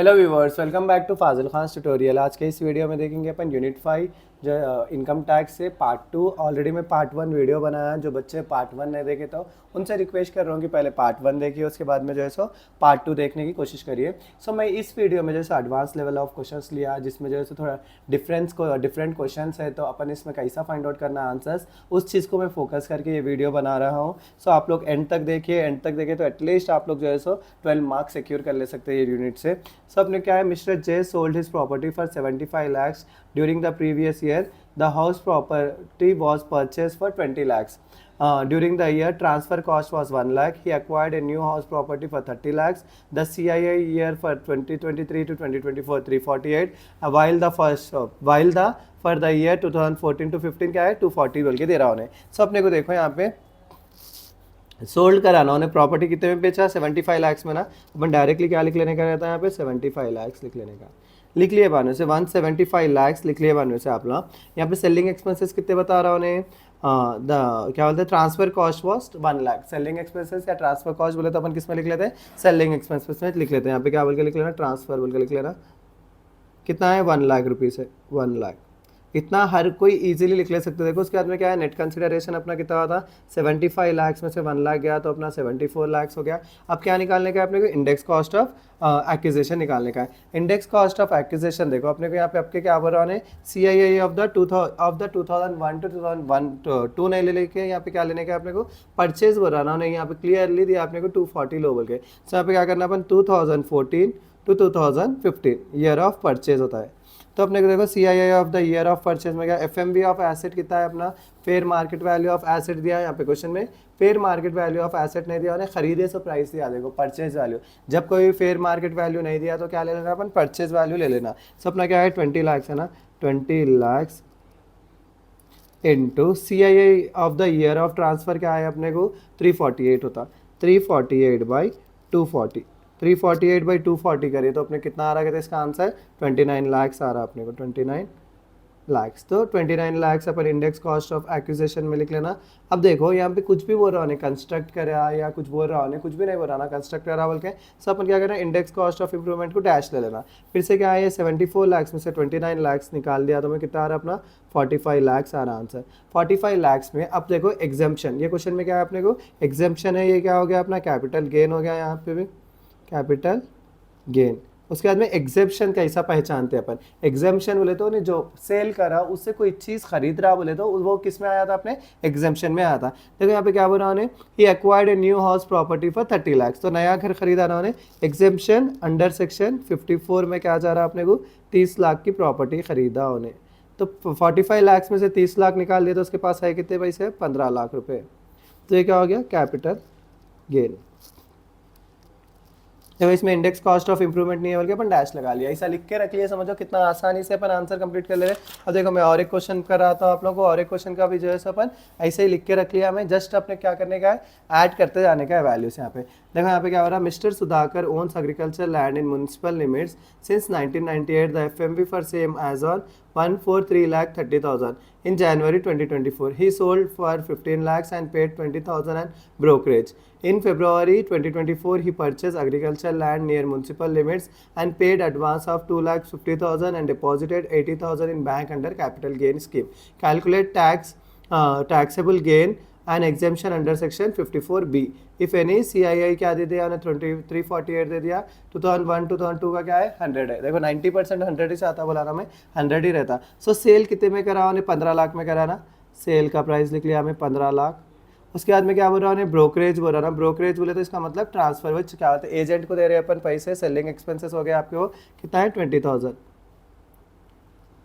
Hello viewers, welcome back to Fazil Khan tutorial. आज के इस वीडियो में देखेंगे अपन यूनिट 5 जो इनकम टैक्स से पार्ट 2। ऑलरेडी मैं पार्ट 1 वीडियो बनाया। जो बच्चे पार्ट 1 नहीं देखे तो उनसे रिक्वेस्ट कर रहा हूँ कि पहले पार्ट 1 देखिए, उसके बाद में जो है सो पार्ट 2 देखने की कोशिश करिए। सो मैं इस वीडियो में जैसे एडवांस लेवल ऑफ क्वेश्चंस लिया, जिसमें जो है सो थोड़ा डिफरेंट क्वेश्चंस है, तो अपन इसमें कैसा फाइंड आउट करना आंसर्स, उस चीज़ को मैं फोकस करके ये वीडियो बना रहा हूँ। सो आप लोग एंड तक देखिए तो एटलीस्ट आप लोग जो है सो 12 मार्क्स सिक्योर कर ले सकते हैं ये यूनिट से। सो अपने क्या है, mister J sold his property for 75 lakhs during the previous year. The house property was purchase for 20 lakhs. During the year, transfer cost was 1 lakh. He acquired a new house property for 30 lakhs. The CII year for 2023 to 2024 348. For the year 2014 to 15 क्या है 240 बोल के दे रहा उन्हें। सो अपने को देखो यहाँ पे सोल्ड कराना, उन्हें प्रॉपर्टी कितने में बेचा 75 lakhs में ना। अपन डायरेक्टली क्या लिख लेने का रहता है यहाँ पे 75 lakhs लिख लेने का। लिख लिए बानवे से 175 lakhs लिख लिए बानवे से आप लोग। यहाँ पे सेलिंग एक्सपेंसेस कितने बता रहा उन्हें, क्या बोलते हैं, transfer cost was 1 lakh. Selling expenses या ट्रांसफर कॉस्ट बोले तो अपन किस में लिख लेते हैं, सेलिंग एक्सपेंसेस में लिख लेते हैं। यहाँ पे क्या बोल के लिख लेना, ट्रांसफर बोल के लिख लेना। कितना है 1 लाख रुपीज़ है, 1 लाख। इतना हर कोई इजीली लिख ले सकते। देखो उसके बाद में क्या है, नेट कंसिडरेशन अपना कितना हुआ था 75 lakhs में से 1 लाख गया तो अपना 74 lakhs हो गया। अब क्या निकालने का है अपने को, इंडेक्स कॉस्ट ऑफ एक्विजिशन निकालने का है। इंडेक्स कॉस्ट ऑफ एक्विजिशन देखो अपने को यहाँ पे आपके क्या बोल रहा है, CII ऑफ द 2001 to 2002 नहीं ले लेके यहाँ पे क्या लेने का है अपने को, परचेज बोल रहा ना यहाँ पे क्लियरली दिया अपने को 240 लो बोल के। सो यहाँ पे क्या करना अपन 2014 to 2015 ईयर ऑफ परचेज होता है। तो अपने को देखो CII of the year of purchase में क्या, FMV ऑफ एसेट कितना है अपना, fair market value of asset दिया है यहाँ पे क्वेश्चन में। Fair market value of asset नहीं दिया, उन्हें खरीदे सो प्राइस दिया। देखो परचेज वैल्यू, जब कोई फेयर मार्केट वैल्यू नहीं दिया तो क्या ले लेना अपन, परचेज वैल्यू ले लेना। सो अपना क्या है 20 lakhs है ना, 20 lakhs into CII of the year of transfer क्या है अपने को 348 होता, 348/240। 348/240 करिए तो अपने कितना आ रहा है, इसका आंसर 29 lakhs आ रहा है अपने को, 29 lakhs। तो 29 lakhs upon index cost of acquisition में लिख लेना। अब देखो यहाँ पे कुछ भी बोल रहा है, कंस्ट्रक्ट करा या कुछ बोल रहा है, कुछ भी नहीं बोल रहा ना, कंस्ट्रक्ट करा बोल के। सब अपन क्या करना है, इंडेक्स कॉस्ट ऑफ इंप्रूवमेंट को डैश ले लेना। फिर से क्या है, 74 lakhs में से 29 lakhs निकाल दिया तो मैं कितना आ रहा है अपना 45 lakhs आ रहा आंसर। 45 lakhs में अब देखो एग्जेम्पशन, ये क्वेश्चन में क्या है अपने को, एग्जेम्पशन है, ये क्या हो गया अपना कैपिटल गेन हो गया यहाँ पे भी, कैपिटल गेन। उसके बाद में एग्जेम्पशन कैसा पहचानते हैं अपन, एग्जेम्पशन बोले तो उन्हें जो सेल करा उससे कोई चीज़ खरीद रहा बोले तो वो किस में आया था अपने, एग्जेम्पशन में आया था। देखो यहाँ पे क्या बोल रहा उन्हें, he acquired a new house property for 30 lakhs। तो नया घर खरीदा ना उन्हें, एग्जेम्पशन अंडर सेक्शन 54 में क्या जा रहा है अपने को, 30 लाख की प्रॉपर्टी खरीदा उन्हें। तो 45 lakhs में से 30 लाख निकाल दिया तो उसके पास है कितने पैसे, 15 लाख रुपये। तो ये क्या हो गया, कैपिटल गेन। तो इसमें इंडेक्स कॉस्ट ऑफ इंप्रूवमेंट नहीं है बल्कि अपन डैश लगा लिया, ऐसा लिख के रख लिया। समझो कितना आसानी से अपन आंसर कंप्लीट कर ले रहे हैं। अब देखो मैं और एक क्वेश्चन कर रहा था आप लोगों को, और एक क्वेश्चन का भी जो है अपन ऐसे ही लिख के रख लिया। हमें जस्ट अपने क्या करने का है, ऐड करते जाने का है वैल्यूज। यहाँ पे देखो यहाँ पे क्या हो रहा है, mister Sudhakar owns agriculture land in municipal limits since 1998। The FMV for same as on 143,30,000 in January 2024. He sold for 15 lakhs and paid 20,000 and brokerage. In February 2024, he purchased agricultural land near municipal limits and paid advance of 2,50,000 and deposited 80,000 in bank under capital gain scheme. Calculate taxable gain and exemption under section 54B. If any, CII क्या दे दिया, 348 दे दिया। 2001 2002 का क्या है 100 है। देखो 90% 100 ही से आता, बोला ना मैं 100 ही रहता। सो सेल कितने में करा उन्हें, 15 लाख में करा ना। सेल का प्राइस लिख लिया हमें 15 लाख। उसके बाद में क्या बोल रहा है, ब्रोकरेज बोल रहा ना। ब्रोकरेज बोले तो इसका मतलब ट्रांसफर, वो क्या होता है, एजेंट को दे रहे हैं अपन पैसे। सेलिंग एक्सपेंसेस हो गया आपके, वो कितना है 20,000।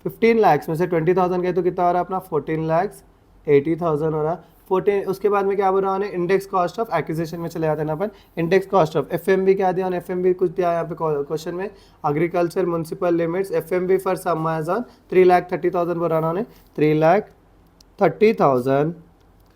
15 lakhs में से 20,000 गए तो कितना हो रहा है अपना 14 lakhs 80,000 हो रहा। 14 उसके बाद में क्या बोल रहा है, इंडेक्स कॉस्ट ऑफ एक्विजिशन में चले जाते हैं ना अपन। इंडेक्स कॉस्ट ऑफ FMV क्या दिया, FMV कुछ दिया यहाँ पे क्वेश्चन में, agriculture municipal limits. FMV for same as on 3,30,000 बोल रहा है, 3,30,000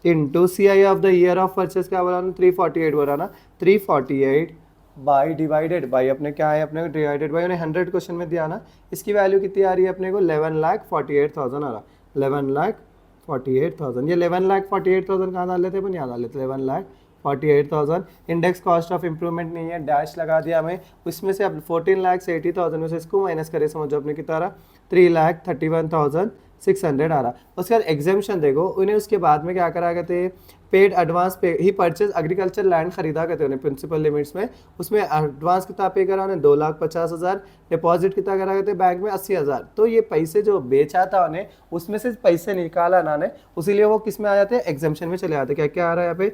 into CII of the year of purchase क्या बोला, 348 बोल रहा ना। 348 बाई डिवाइडेड बाई अपने क्या है अपने को, डिवाइडेड बाई उन्हें 100 क्वेश्चन में दिया ना। इसकी वैल्यू कितनी आ रही है अपने को, 11,48,000 आ रहा। 11,48,000, ये 11,48,000 कहाँ डाल लेते हैं अपन, यहाँ डाल लेते हैं 11,48,000 48,000। इंडेक्स कॉस्ट ऑफ इम्प्रूवमेंट नहीं है, डैश लगा दिया हमें। उसमें से अब 14,80,000 में से इसको माइनस करें, समझो अपने कितना रहा, 3,31,600 आ रहा। उसके बाद एग्जामेशन देखो उन्हें, उसके बाद में क्या करा करते, पेड एडवांस पे ही परचेज एग्रीकल्चर लैंड खरीदा करते उन्हें प्रिंसिपल लिमिट्स में, उसमें एडवांस कितना पे करा उन्हें 2,50,000, डिपॉजिट कितना करा करते बैंक में 80,000। तो ये पैसे जो बेचा था उन्हें उसमें से पैसे निकाला ना ने, उसीलिए वो किस में आ जाते हैं, एग्जामेशन में चले जाते हैं। क्या क्या आ रहा है यहाँ पे,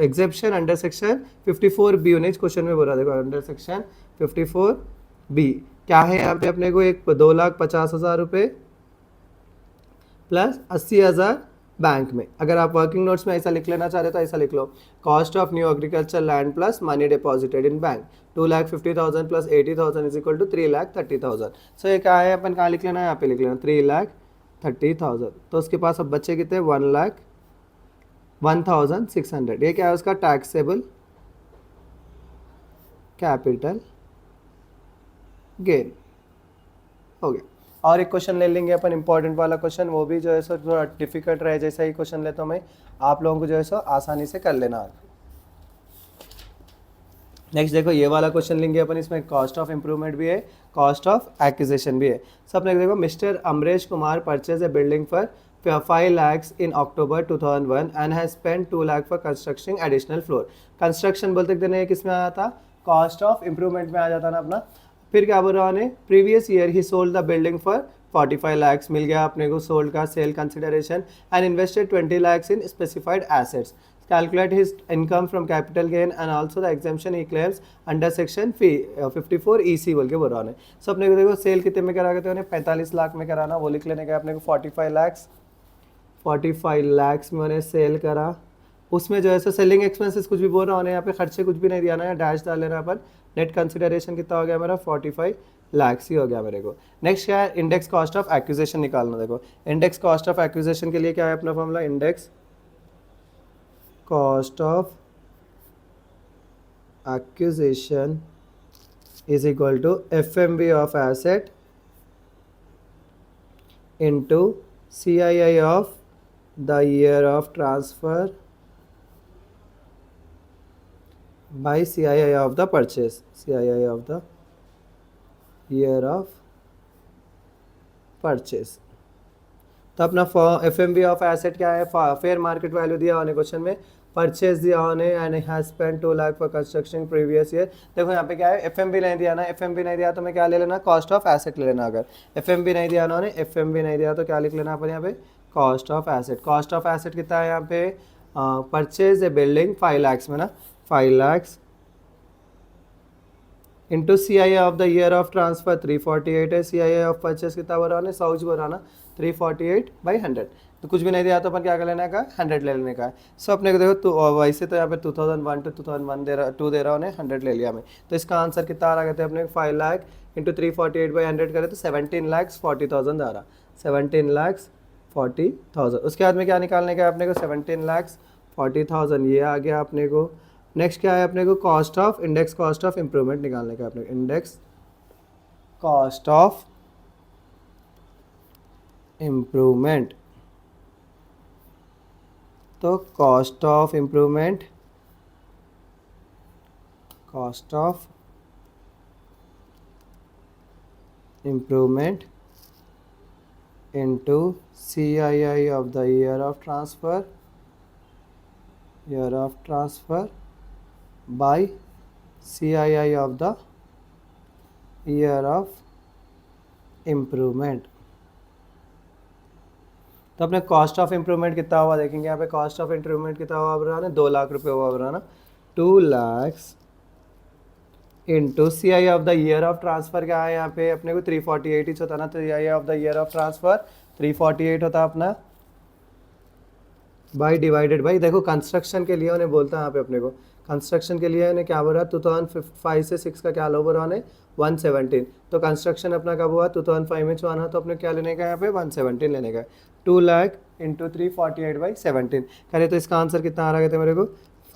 एग्जेप्शन अंडर सेक्शन 54B उन्हें इस क्वेश्चन में बोला, देखो अंडर सेक्शन 54B क्या है यहाँ पे अपने को, एक 2,50,000 रुपये प्लस 80,000 बैंक में। अगर आप वर्किंग नोट्स में ऐसा लिख लेना चाह रहे तो ऐसा लिख लो, cost of new agriculture land plus money deposited in bank 2,50,000 plus 80,000 is equal to 3,30,000। So ये क्या है, अपन कहाँ लिख लेना है, यहाँ पे लिख लेना 3,30,000। तो उसके पास अब बच्चे कितने, 1,01,600। ये क्या है उसका टैक्सेबल कैपिटल गेन हो गया। और एक क्वेश्चन ले लेंगे अपन, इंपॉर्टेंट वाला क्वेश्चन, वो भी जो है सो थोड़ा डिफिकल्ट रहे, जैसा ही क्वेश्चन लेता हूँ मैं, आप लोगों को जो है सो आसानी से कर लेना। नेक्स्ट देखो ये वाला क्वेश्चन लेंगे अपन, इसमें कॉस्ट ऑफ इम्प्रूवमेंट भी है, कॉस्ट ऑफ एक्विजिशन भी है। सब ने देखो, mister Amresh Kumar purchase a building for 5 lakhs in October 2001 and has spent 2 lakh for constructing additional floor। Construction बोलते देने किस में आया था, कॉस्ट ऑफ इम्प्रूवमेंट में आ जाता ना अपना। फिर क्या बोल रहा है, previous year he sold the building for 45 lakhs, मिल गया अपने को सोल्ड का sale consideration, and invested 20 lakhs in specified assets. Calculate his income from capital gain and also the exemption he claims under section 54 EC बोल के बोल रहा है। सो अपने को देखो सेल कितने में करा करते हैं, 45 लाख में कराना, वो लिख लेने का अपने को 45 lakhs में उन्हें सेल करा। उसमें जो है सो सेलिंग एक्सपेंसेस कुछ भी बोल रहा हूँ, यहाँ पे खर्चे कुछ भी नहीं दिया ना, डैश डाल लेना अपन। नेट कंसिडरेशन कितना हो गया मेरा, 45 lakhs ही हो गया मेरे को। नेक्स्ट क्या है, इंडेक्स कॉस्ट ऑफ एक्विजिशन निकालना। देखो इंडेक्स कॉस्ट ऑफ एक्विजिशन के लिए क्या है अपना formula, index cost of acquisition is equal to FMV of asset into CII of the year of transfer by CII of the purchase, CII of the year of purchase। तो अपना FMV of asset क्या है, fair market value दिया होने question में, purchase दिया होने, and has spend 2 lakh for construction previous year. देखो यहाँ पे क्या है, FMV नहीं दिया ना, FMV नहीं दिया तो मैं क्या ले लेना, कॉस्ट ऑफ एसेट ले लेना। अगर FMV नहीं दिया ना, FMV नहीं दिया तो क्या लिख लेना अपन यहाँ पे, cost of asset. Cost of asset कितना है यहाँ पे, परचेज ए बिल्डिंग 5 lakhs में ना, 5 lakhs into CII of the year of transfer 348 है, CII ऑफ परचेज कितना बोला, 100 बोला ना, 348/100। तो कुछ भी नहीं दिया तो अपन क्या कर लेने का, 100 ले लेने का है। सो अपने को देखो तो वैसे तो यहाँ पे 2001 to 2001 दे रहा, 2 दे रहा उन्हें, 100 ले लिया हमें। तो इसका आंसर कितना आ रहा कहते हैं अपने, 5 लाख इंटू 348/100 करें तो 17,40,000 आ रहा, 17,40,000। उसके बाद में क्या निकालने का है अपने को, 17,40,000 ये आ गया अपने को। नेक्स्ट क्या है अपने को, cost of, index cost of improvement निकालने का अपने को, इंडेक्स कॉस्ट ऑफ इम्प्रूवमेंट। तो cost of improvement, cost of improvement into CII of the year of transfer, year of transfer by CII of the year of improvement. तो अपने cost of improvement कितना हुआ देखेंगे यहाँ पे, कॉस्ट ऑफ इम्प्रूवमेंट कितना हुआ बना ना, 2 लाख रुपये हुआ बना ना, 2 lakhs into CII of the year of transfer क्या है यहाँ पे अपने को, 348 ही होता ना, तो CII of the year of transfer 348 होता अपना, बाई डिवाइडेड बाई, देखो कंस्ट्रक्शन के लिए उन्हें बोलता है यहाँ पे अपने को, कंस्ट्रक्शन के लिए उन्हें क्या बोल रहा है, 2005 से 6 का क्या लो बोल रहा है 117। तो कंस्ट्रक्शन अपना कब हुआ, 2005 में चुना, तो अपने क्या लेने का यहाँ पे 117 लेने का है। 2 लाख इंटू 348/17 करें तो इसका आंसर कितना आ रहा है मेरे को,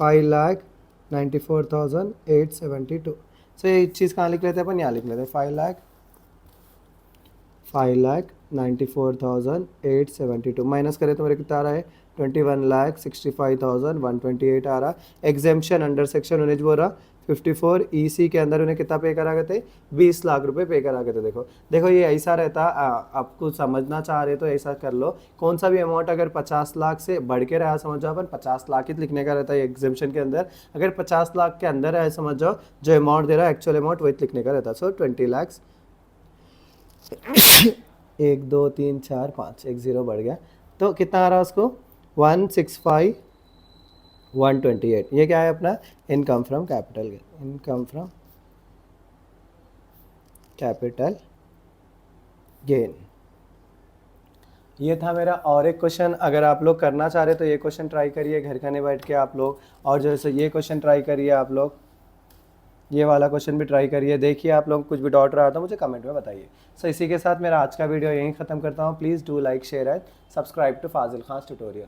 5,94,872। सो ये चीज़ कहाँ लिख लेते हैं अपन, यहाँ लिख लेते हैं, 5,94,872 94,872 माइनस करें तो मेरे कितना आ रहा है 21,65,128 आ रहा। एग्जेम्पशन अंडर सेक्शन उन्हें बोल रहा 54 EC के अंदर उन्हें कितना पे करा गए थे 20 लाख रुपए पे करा गए थे। देखो देखो ये ऐसा रहता, आपको समझना चाह रहे तो ऐसा कर लो, कौन सा भी अमाउंट अगर 50 लाख से बढ़ के रहा समझ जाओ अपन 50 लाख ही लिखने का रहता है एग्जेम्पशन के अंदर। अगर 50 लाख के अंदर है समझ जाओ जो अमाउंट दे रहा है एक्चुअल अमाउंट वही लिखने का रहता है। सो 20 लाख 1 2 3 4 5 एक ज़ीरो बढ़ गया तो कितना आ रहा है उसको 165,128। ये क्या है अपना income from capital gain, income from capital gain. ये था मेरा और एक क्वेश्चन, अगर आप लोग करना चाह रहे तो ये क्वेश्चन ट्राई करिए घर खाने बैठ के आप लोग, और जैसे ये क्वेश्चन ट्राई करिए आप लोग, ये वाला क्वेश्चन भी ट्राई करिए। देखिए आप लोग कुछ भी डाउट रहा तो मुझे कमेंट में बताइए। सो इसी के साथ मेरा आज का वीडियो यहीं ख़त्म करता हूँ। Please do like share and subscribe to Fazil Khan tutorial.